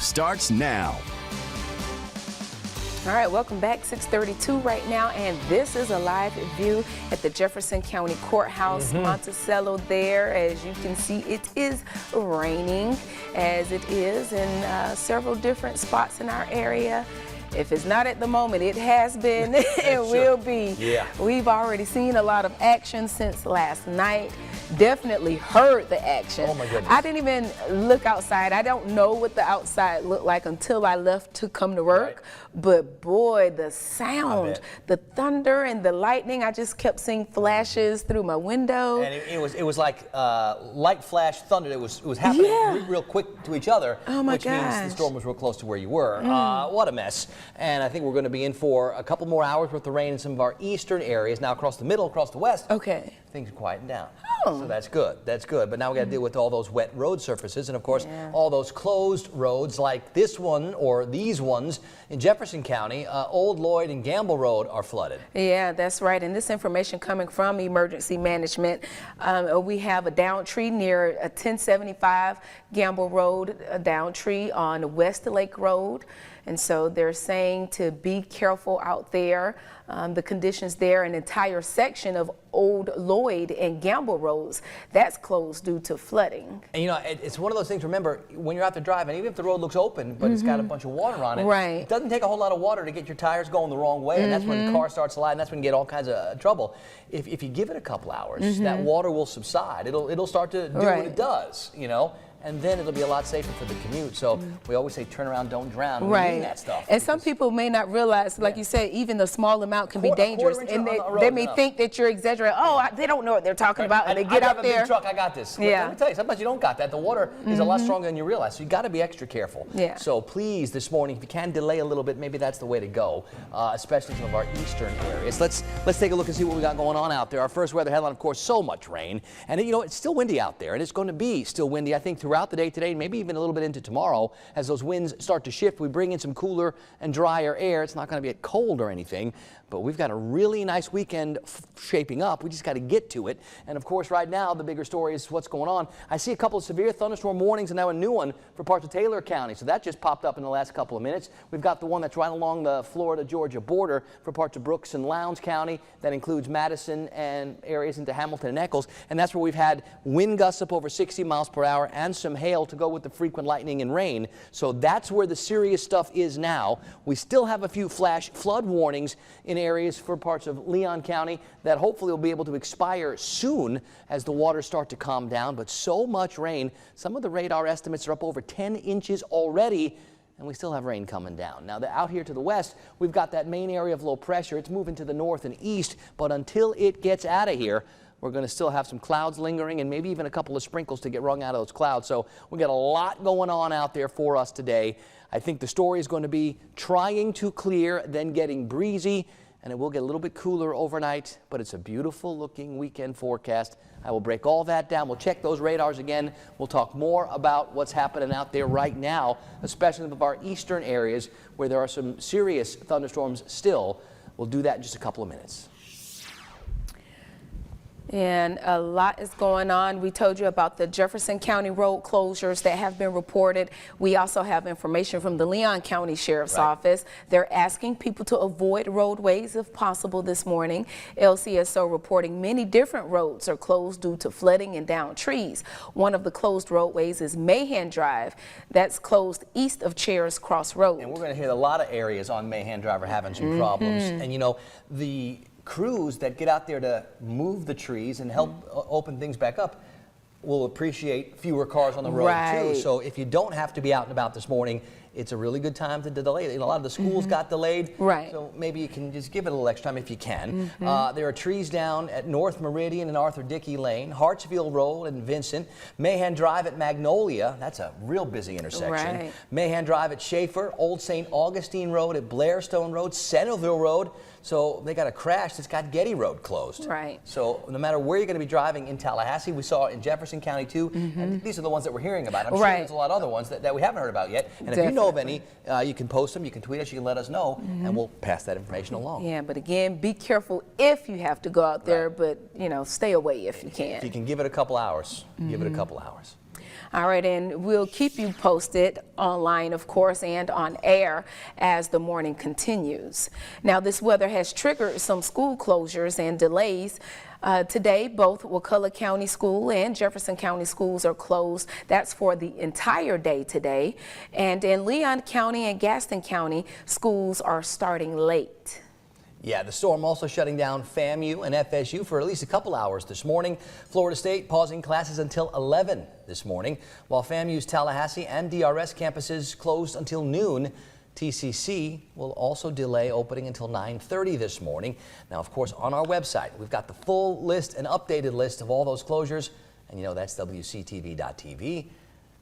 starts now. All right, welcome back. 6:32 right now, and this is a live view at the Jefferson County Courthouse, Monticello there. As you can see, it is raining, as it is in several different spots in our area. If it's not at the moment, it has been, it will be. Yeah. We've already seen a lot of action since last night. Definitely heard the action. Oh my goodness. I didn't even look outside. I don't know what the outside looked like until I left to come to work. Right. But boy, the sound, the thunder and the lightning, I just kept seeing flashes through my window. And it was like light flash thunder. It was happening real quick to each other, Oh my which means the gosh. storm was real close to where you were. What a mess. And I think we're going to be in for a couple more hours worth of rain in some of our eastern areas. Now across the middle, across the west, Okay. things are quieting down. Oh. So that's good. That's good. But now we got to deal with all those wet road surfaces and, of course, all those closed roads like this one or these ones in Jefferson County. Old Lloyd and Gamble Road are flooded. Yeah, that's right. And this information coming from Emergency Management. We have a down tree near 1075 Gamble Road, a down tree on West Lake Road. And so they're saying to be careful out there. The conditions there, an entire section of Old Lloyd and Gamble Roads, that's closed due to flooding. And you know, it's one of those things, remember, when you're out there driving, even if the road looks open, but it's got a bunch of water on it, Right. it doesn't take a whole lot of water to get your tires going the wrong way, and that's when the car starts sliding, that's when you get all kinds of trouble. If you give it a couple hours, that water will subside. It'll start to do what it does, you know? And then it'll be a lot safer for the commute. So we always say, turn around, don't drown. We mean that stuff. And some people may not realize, like you said, even the small amount can be dangerous. And they may think that you're exaggerating. Oh, they don't know what they're talking about, and they get out I there. have a big truck, I got this. Yeah. Let me tell you, sometimes you don't got that. The water is a lot stronger than you realize, so you got to be extra careful. Yeah. So please, this morning, if you can delay a little bit, maybe that's the way to go, especially some of our eastern areas. Let's take a look and see what we got going on out there. Our first weather headline, of course, so much rain. And you know, it's still windy out there, and it's going to be still windy, I think, throughout the day today, and maybe even a little bit into tomorrow. As those winds start to shift, we bring in some cooler and drier air. It's not going to be cold or anything, but we've got a really nice weekend shaping up. We just got to get to it. And of course, right now, the bigger story is what's going on. I see a couple of severe thunderstorm warnings and now a new one for parts of Taylor County. So that just popped up in the last couple of minutes. We've got the one that's right along the Florida-Georgia border for parts of Brooks and Lowndes County. That includes Madison and areas into Hamilton and Eccles. And that's where we've had wind gusts up over 60 miles per hour and some hail to go with the frequent lightning and rain. So that's where the serious stuff is now. We still have a few flash flood warnings in areas for parts of Leon County that hopefully will be able to expire soon as the waters start to calm down. But so much rain, some of the radar estimates are up over 10 inches already, and we still have rain coming down. Now, out here to the west, we've got that main area of low pressure. It's moving to the north and east, but until it gets out of here, we're going to still have some clouds lingering and maybe even a couple of sprinkles to get wrung out of those clouds. So we got a lot going on out there for us today. I think the story is going to be trying to clear, then getting breezy, and it will get a little bit cooler overnight, but it's a beautiful looking weekend forecast. I will break all that down. We'll check those radars again. We'll talk more about what's happening out there right now, especially in our eastern areas where there are some serious thunderstorms still. We'll do that in just a couple of minutes. And a lot is going on. We told you about the Jefferson County road closures that have been reported. We also have information from the Leon County Sheriff's Office. They're asking people to avoid roadways if possible this morning. LCSO reporting many different roads are closed due to flooding and downed trees. One of the closed roadways is Mahan Drive. That's closed east of Chares Cross Road. And we're going to hit a lot of areas on Mahan Drive are having some problems. And you know, the crews that get out there to move the trees and help open things back up will appreciate fewer cars on the road too. So if you don't have to be out and about this morning, it's a really good time to delay. You know, a lot of the schools got delayed, so maybe you can just give it a little extra time if you can. There are trees down at North Meridian and Arthur Dickey Lane, Hartsfield Road and Vincent, Mahan Drive at Magnolia, that's a real busy intersection. Mahan Drive at Schaefer, Old St. Augustine Road at Blairstone Road, Centerville Road. So they got a crash that's got Getty Road closed. So no matter where you're going to be driving in Tallahassee, we saw it in Jefferson County too. And these are the ones that we're hearing about. I'm sure there's a lot of other ones that we haven't heard about yet. And if you know of any, you can post them, you can tweet us, you can let us know, and we'll pass that information along. Yeah, but again, be careful if you have to go out there, but you know, stay away if you can. If you can give it a couple hours, give it a couple hours. All right, and we'll keep you posted online, of course, and on air as the morning continues. Now, this weather has triggered some school closures and delays. Today, both Wakulla County School and Jefferson County schools are closed. That's for the entire day today. And in Leon County and Gaston County, schools are starting late. Yeah, the storm also shutting down FAMU and FSU for at least a couple hours this morning. Florida State pausing classes until 11 this morning, while FAMU's Tallahassee and DRS campuses closed until noon. TCC will also delay opening until 9:30 this morning. Now, of course, on our website, we've got the full list, an updated list of all those closures, and you know that's WCTV.tv.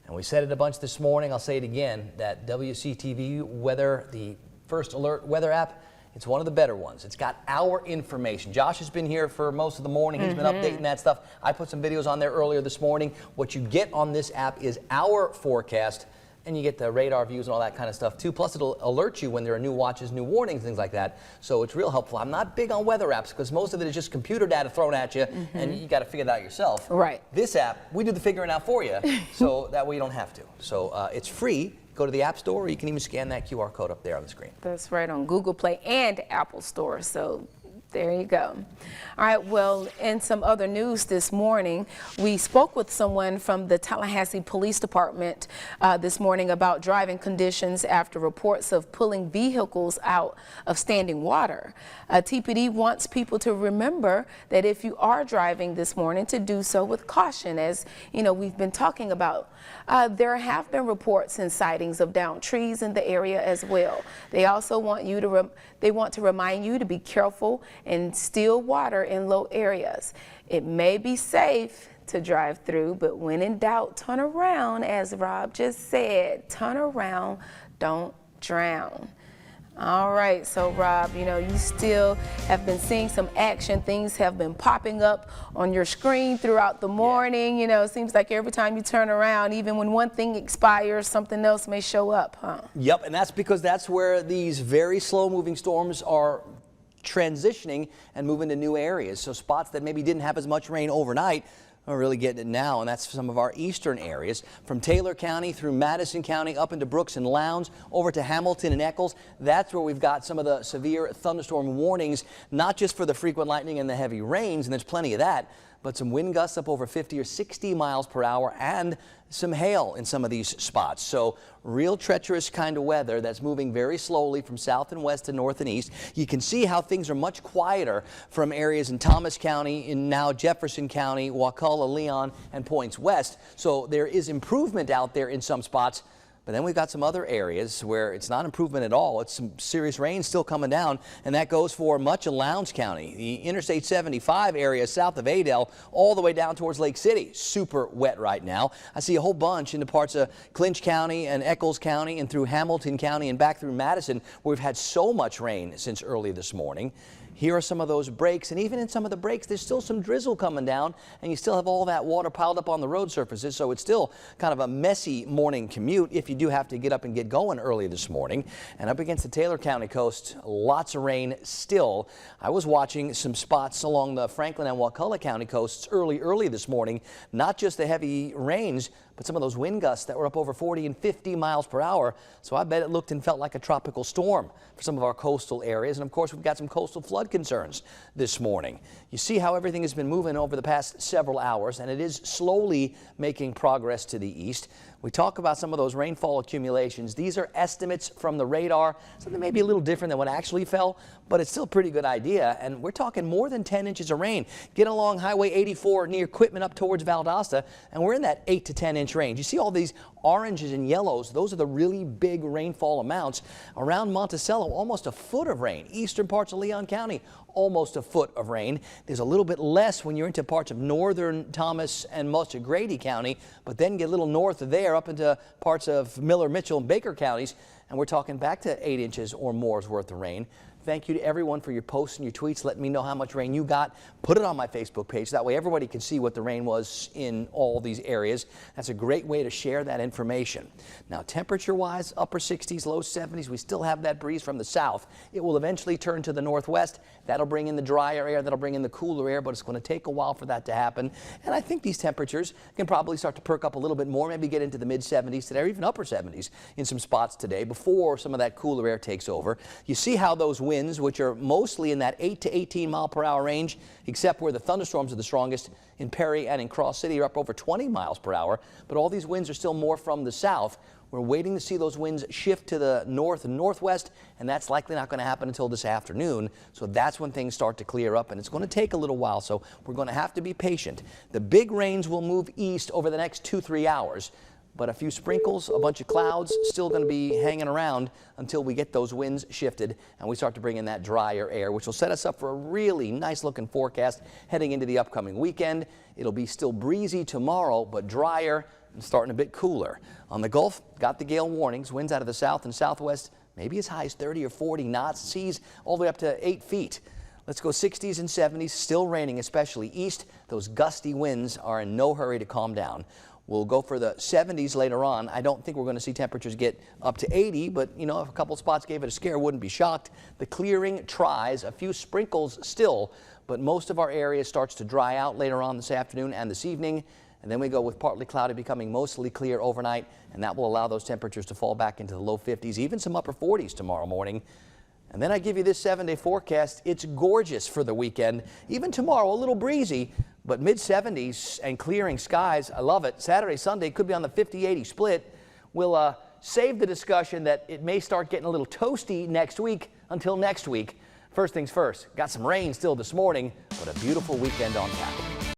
And we said it a bunch this morning. I'll say it again, that WCTV weather, the First Alert weather app, it's one of the better ones. It's got our information. Josh has been here for most of the morning. He's been updating that stuff. I put some videos on there earlier this morning. What you get on this app is our forecast, and you get the radar views and all that kind of stuff too. Plus, it'll alert you when there are new watches, new warnings, things like that. So it's real helpful. I'm not big on weather apps because most of it is just computer data thrown at you, and you got to figure it out yourself. Right. This app, we do the figuring out for you, so that way you don't have to. So it's free. Go to the App Store, or you can even scan that QR code up there on the screen. That's right, on Google Play and Apple Store. So there you go. All right, well, in some other news this morning, we spoke with someone from the Tallahassee Police Department this morning about driving conditions after reports of pulling vehicles out of standing water. TPD wants people to remember that if you are driving this morning, to do so with caution. As you know, we've been talking about, there have been reports and sightings of downed trees in the area as well. They also want you to remind you to be careful and still water in low areas. It may be safe to drive through, but when in doubt, turn around. As Rob just said, turn around, don't drown. All right, so Rob, you know, you still have been seeing some action. Things have been popping up on your screen throughout the morning. You know, it seems like every time you turn around, even when one thing expires, something else may show up, huh? Yep, and that's because that's where these very slow-moving storms are transitioning and moving to new areas. So spots that maybe didn't have as much rain overnight are really getting it now, and that's some of our eastern areas. From Taylor County through Madison County up into Brooks and Lowndes over to Hamilton and Eccles. That's where we've got some of the severe thunderstorm warnings, not just for the frequent lightning and the heavy rains, and there's plenty of that, but some wind gusts up over 50 or 60 miles per hour and some hail in some of these spots. So real treacherous kind of weather that's moving very slowly from south and west to north and east. You can see how things are much quieter from areas in Thomas County, in now Jefferson County, Wakulla, Leon, and points west. So there is improvement out there in some spots. But then we've got some other areas where it's not improvement at all. It's some serious rain still coming down, and that goes for much of Lowndes County. The Interstate 75 area south of Adel all the way down towards Lake City. Super wet right now. I see a whole bunch into parts of Clinch County and Eccles County and through Hamilton County and back through Madison, where we've had so much rain since early this morning. Here are some of those breaks, and even in some of the breaks, there's still some drizzle coming down, and you still have all that water piled up on the road surfaces, so it's still kind of a messy morning commute if you do have to get up and get going early this morning. And up against the Taylor County coast, lots of rain still. I was watching some spots along the Franklin and Wakulla County coasts early this morning, not just the heavy rains, but some of those wind gusts that were up over 40 and 50 miles per hour. So I bet it looked and felt like a tropical storm for some of our coastal areas. And of course, we've got some coastal flood concerns this morning. You see how everything has been moving over the past several hours, and it is slowly making progress to the east. We talk about some of those rainfall accumulations. These are estimates from the radar. Something may be a little different than what actually fell, but it's still a pretty good idea. And we're talking more than 10 inches of rain. Get along Highway 84 near Quitman up towards Valdosta, and we're in that 8 to 10 inch range. You see all these oranges and yellows. Those are the really big rainfall amounts. Around Monticello, almost a foot of rain. Eastern parts of Leon County, almost a foot of rain. There's a little bit less when you're into parts of northern Thomas and most of Grady County, but then get a little north of there up into parts of Miller, Mitchell, and Baker counties, and we're talking back to 8 inches or more's worth of rain. Thank you to everyone for your posts and your tweets, letting me know how much rain you got. Put it on my Facebook page. That way everybody can see what the rain was in all these areas. That's a great way to share that information. Now, temperature-wise, upper 60s, low 70s. We still have that breeze from the south. It will eventually turn to the northwest. That'll bring in the drier air. That'll bring in the cooler air, but it's going to take a while for that to happen. And I think these temperatures can probably start to perk up a little bit more, maybe get into the mid-70s today, or even upper 70s in some spots today before some of that cooler air takes over. You see how those winds, which are mostly in that 8 to 18 mile per hour range, except where the thunderstorms are the strongest in Perry and in Cross City, are up over 20 miles per hour. But all these winds are still more from the south. We're waiting to see those winds shift to the north and northwest, and that's likely not going to happen until this afternoon. So that's when things start to clear up, and it's going to take a little while, so we're going to have to be patient. The big rains will move east over the next 2-3 hours. But a few sprinkles, a bunch of clouds still going to be hanging around until we get those winds shifted and we start to bring in that drier air, which will set us up for a really nice looking forecast heading into the upcoming weekend. It'll be still breezy tomorrow, but drier and starting a bit cooler. On the Gulf, got the gale warnings, winds out of the south and southwest, maybe as high as 30 or 40 knots, seas all the way up to 8 feet. Let's go 60s and 70s, still raining, especially east. Those gusty winds are in no hurry to calm down. We'll go for the 70s later on. I don't think we're going to see temperatures get up to 80, but you know, if a couple spots gave it a scare, wouldn't be shocked. The clearing tries, a few sprinkles still, but most of our area starts to dry out later on this afternoon and this evening. And then we go with partly cloudy becoming mostly clear overnight, and that will allow those temperatures to fall back into the low 50s, even some upper 40s tomorrow morning. And then I give you this 7-day forecast. It's gorgeous for the weekend. Even tomorrow, a little breezy, but mid-70s and clearing skies. I love it. Saturday, Sunday could be on the 50-80 split. We'll save the discussion that it may start getting a little toasty next week until next week. First things first, got some rain still this morning, but a beautiful weekend on tap.